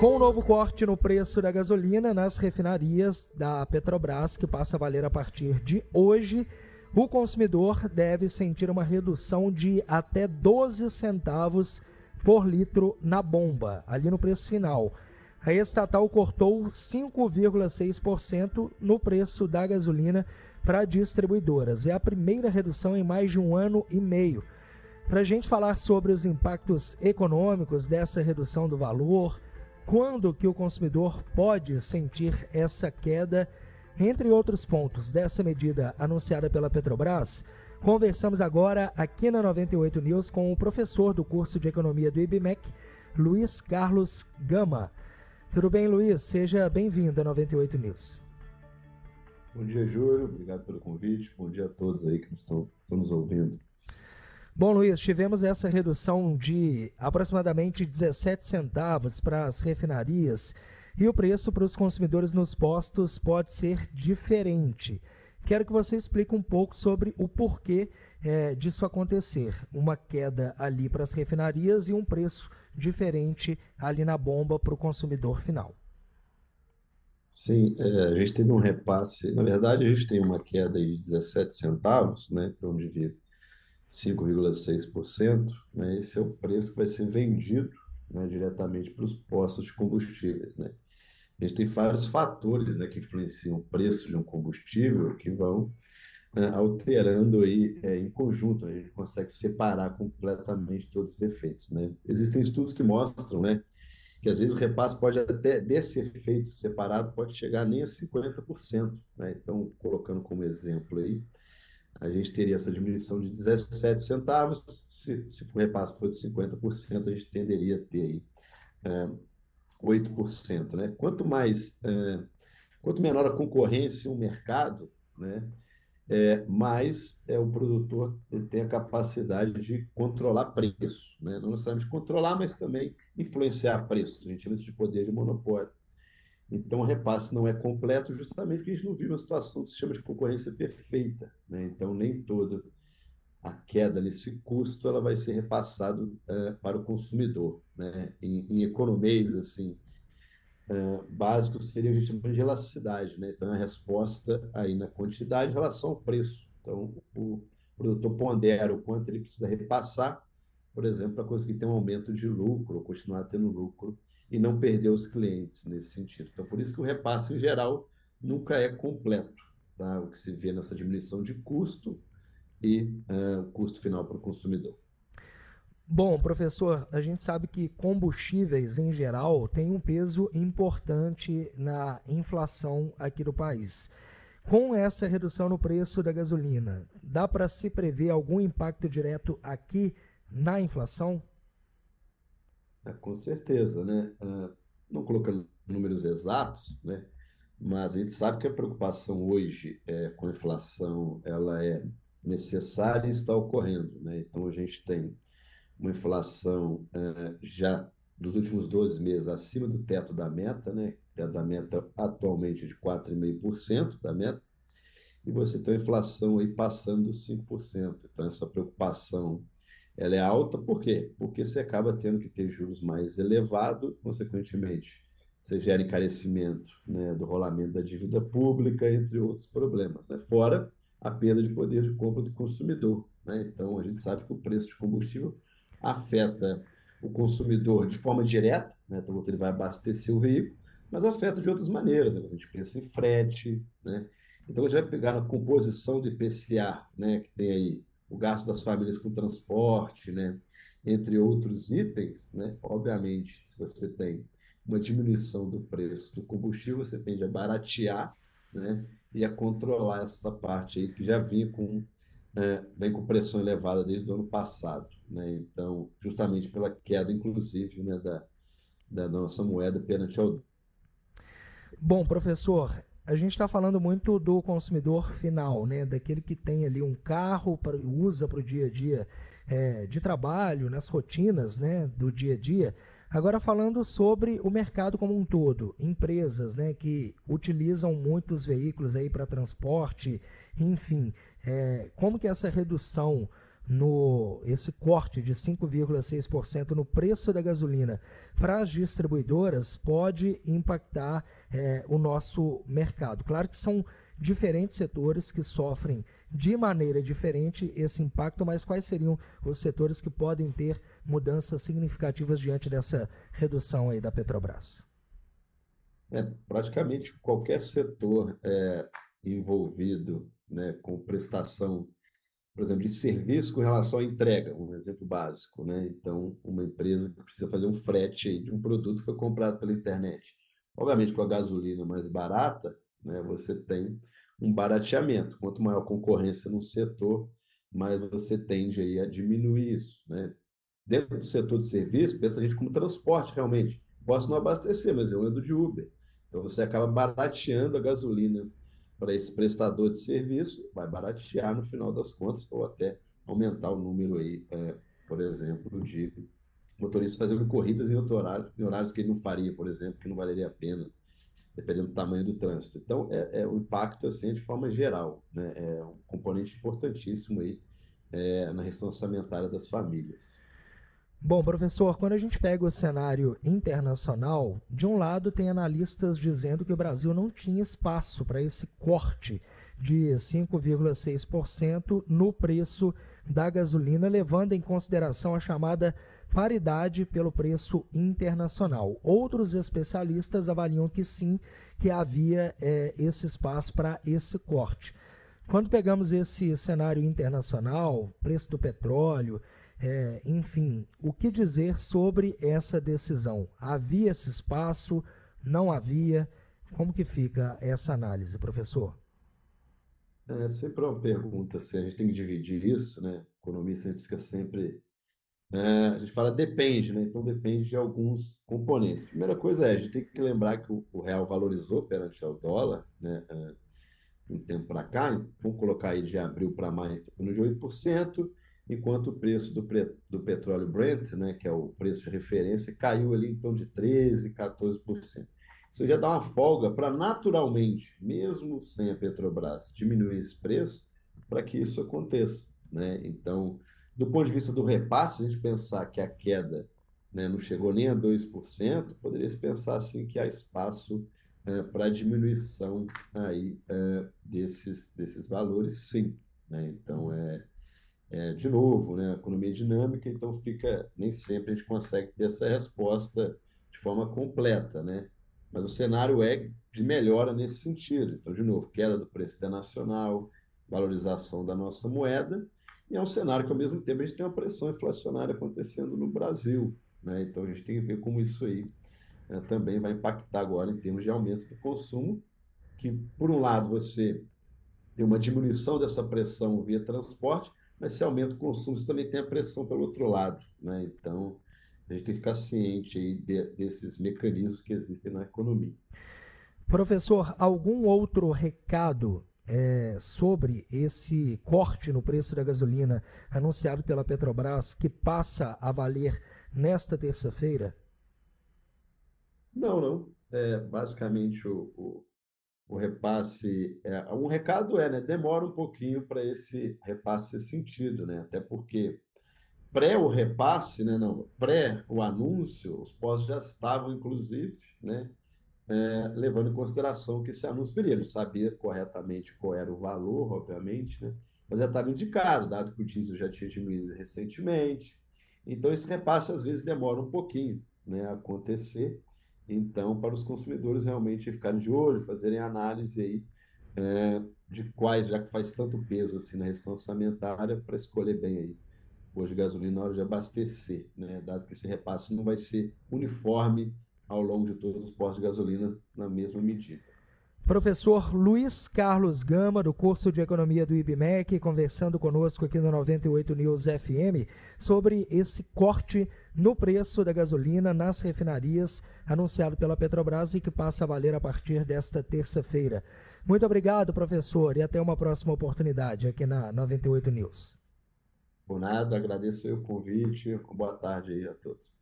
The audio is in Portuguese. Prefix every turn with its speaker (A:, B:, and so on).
A: Com o novo corte no preço da gasolina nas refinarias da Petrobras, que passa a valer a partir de hoje, o consumidor deve sentir uma redução de até 12 centavos por litro na bomba, ali no preço final. A estatal cortou 5,6% no preço da gasolina para distribuidoras. É a primeira redução em mais de 1 ano e meio. Para a gente falar sobre os impactos econômicos dessa redução do valor, quando que o consumidor pode sentir essa queda, entre outros pontos dessa medida anunciada pela Petrobras, conversamos agora aqui na 98 News com o professor do curso de Economia do IBMEC, Luiz Carlos Gama. Tudo bem, Luiz? Seja bem-vindo à 98 News.
B: Bom dia, Júlio. Obrigado pelo convite. Bom dia a todos aí que estão nos ouvindo.
A: Bom, Luiz, tivemos essa redução de aproximadamente 17 centavos para as refinarias e o preço para os consumidores nos postos pode ser diferente. Quero que você explique um pouco sobre o porquê disso acontecer. Uma queda ali para as refinarias e um preço diferente ali na bomba para o consumidor final.
B: Sim, a gente teve um repasse. Na verdade, a gente tem uma queda aí de 17 centavos, né? Então, de 5,6%, né? Esse é o preço que vai ser vendido, né, diretamente para os postos de combustíveis, né? A gente tem vários fatores, né, que influenciam o preço de um combustível que vão alterando aí em conjunto, né? A gente consegue separar completamente todos os efeitos, né? Existem estudos que mostram, né, que às vezes o repasse pode até, desse efeito separado, pode chegar nem a 50%, né? Então, colocando como exemplo aí, a gente teria essa diminuição de 17 centavos, se o repasse for de 50%, a gente tenderia a ter aí 8%, né? Quanto menor a concorrência em um mercado, né, mais o produtor tem a capacidade de controlar preço, né? Não necessariamente controlar, mas também influenciar preço. A gente chama isso de poder de monopólio. Então, o repasse não é completo justamente porque a gente não vive uma situação que se chama de concorrência perfeita, né? Então, nem toda a queda nesse custo ela vai ser repassada para o consumidor, né? Em economês, assim, básico seria o que a gente chama de elasticidade, né? Então, a resposta aí na quantidade em relação ao preço. Então, o produtor pondera o quanto ele precisa repassar, por exemplo, para conseguir ter um aumento de lucro, ou continuar tendo lucro, e não perder os clientes nesse sentido. Então, por isso que o repasse, em geral, nunca é completo, tá? O que se vê nessa diminuição de custo e o custo final para o consumidor.
A: Bom, professor, a gente sabe que combustíveis em geral têm um peso importante na inflação aqui do país. Com essa redução no preço da gasolina, dá para se prever algum impacto direto aqui na inflação?
B: Com certeza, né? Não colocando números exatos, né? Mas a gente sabe que a preocupação hoje com a inflação ela é necessária e está ocorrendo, né? Então a gente tem uma inflação já dos últimos 12 meses acima do teto da meta, né? O teto da meta atualmente é de 4,5% da meta, e você tem uma inflação aí passando dos 5%. Então essa preocupação ela é alta, por quê? Porque você acaba tendo que ter juros mais elevados, consequentemente, você gera encarecimento, né, do rolamento da dívida pública, entre outros problemas, né? Fora a perda de poder de compra do consumidor, né? Então, a gente sabe que o preço de combustível afeta o consumidor de forma direta, né? Então, ele vai abastecer o veículo, mas afeta de outras maneiras, né? A gente pensa em frete, né? Então, a gente vai pegar na composição do IPCA, né, que tem aí o gasto das famílias com transporte, né, entre outros itens, né, obviamente, se você tem uma diminuição do preço do combustível, você tende a baratear, né, e a controlar essa parte aí que já vem com pressão elevada desde o ano passado, né, então, justamente pela queda, inclusive, né, da nossa moeda perante ao.
A: Bom, professor, a gente está falando muito do consumidor final, né? Daquele que tem ali um carro, usa para o dia a dia de trabalho, nas rotinas, né, do dia a dia. Agora falando sobre o mercado como um todo, empresas, né, que utilizam muitos veículos aí para transporte, enfim, como que essa redução esse corte de 5,6% no preço da gasolina para as distribuidoras pode impactar o nosso mercado. Claro que são diferentes setores que sofrem de maneira diferente esse impacto, mas quais seriam os setores que podem ter mudanças significativas diante dessa redução aí da Petrobras?
B: Praticamente qualquer setor envolvido, né, com prestação, por exemplo, de serviço com relação à entrega, um exemplo básico, né? Então, uma empresa que precisa fazer um frete aí de um produto que foi comprado pela internet. Obviamente, com a gasolina mais barata, né, você tem um barateamento. Quanto maior a concorrência no setor, mais você tende aí a diminuir isso, né? Dentro do setor de serviço, pensa a gente como transporte realmente. Posso não abastecer, mas eu ando de Uber. Então você acaba barateando a gasolina para esse prestador de serviço, vai baratear no final das contas, ou até aumentar o número aí, por exemplo, de motoristas fazendo corridas em horários que ele não faria, por exemplo, que não valeria a pena, dependendo do tamanho do trânsito. Então, o impacto assim, de forma geral, né? É um componente importantíssimo aí, na restrição orçamentária das famílias.
A: Bom, professor, quando a gente pega o cenário internacional, de um lado tem analistas dizendo que o Brasil não tinha espaço para esse corte de 5,6% no preço da gasolina, levando em consideração a chamada paridade pelo preço internacional. Outros especialistas avaliam que sim, que havia esse espaço para esse corte. Quando pegamos esse cenário internacional, preço do petróleo, enfim, o que dizer sobre essa decisão? Havia esse espaço? Não havia? Como que fica essa análise, professor?
B: É sempre uma pergunta, assim, a gente tem que dividir isso, né? Economista, a gente fica sempre. A gente fala depende, né? Então depende de alguns componentes. Primeira coisa a gente tem que lembrar que o real valorizou perante ao dólar, né? Um tempo para cá, vamos colocar aí de abril para maio, em torno de 8%, enquanto o preço do petróleo Brent, né, que é o preço de referência, caiu ali em torno de 13%, 14%. Isso já dá uma folga para naturalmente, mesmo sem a Petrobras, diminuir esse preço, para que isso aconteça, né? Então, do ponto de vista do repasse, se a gente pensar que a queda, né, não chegou nem a 2%, poderia se pensar assim que há espaço para diminuição aí, desses valores, sim, né? Então, de novo, né, a economia é dinâmica, então nem sempre a gente consegue ter essa resposta de forma completa, né? Mas o cenário é de melhora nesse sentido. Então, de novo, queda do preço internacional, valorização da nossa moeda, e é um cenário que, ao mesmo tempo, a gente tem uma pressão inflacionária acontecendo no Brasil, né? Então, a gente tem que ver como isso aí também vai impactar agora em termos de aumento do consumo, que, por um lado, você tem uma diminuição dessa pressão via transporte, mas se aumenta o consumo, você também tem a pressão pelo outro lado, né? Então, a gente tem que ficar ciente aí desses mecanismos que existem na economia.
A: Professor, algum outro recado sobre esse corte no preço da gasolina anunciado pela Petrobras que passa a valer nesta terça-feira?
B: Não, não. Basicamente, o repasse. Um recado né? Demora um pouquinho para esse repasse ser sentido, né? Até porque pré o repasse, né? Não, pré o anúncio, os postos já estavam, inclusive, né? Levando em consideração que esse anúncio viria. Não sabia corretamente qual era o valor, obviamente, né? Mas já estava indicado, dado que o diesel já tinha diminuído recentemente. Então, esse repasse às vezes demora um pouquinho, né, a acontecer. Então, para os consumidores realmente ficarem de olho, fazerem análise aí, de quais, já que faz tanto peso assim na restrição orçamentária, para escolher bem aí hoje gasolina na hora de abastecer, né? Dado que esse repasse não vai ser uniforme ao longo de todos os postos de gasolina na mesma medida.
A: Professor Luiz Carlos Gama, do curso de Economia do IBMEC, conversando conosco aqui no 98 News FM sobre esse corte no preço da gasolina nas refinarias anunciado pela Petrobras e que passa a valer a partir desta terça-feira. Muito obrigado, professor, e até uma próxima oportunidade aqui na 98 News.
B: Por nada, agradeço o convite. Boa tarde aí a todos.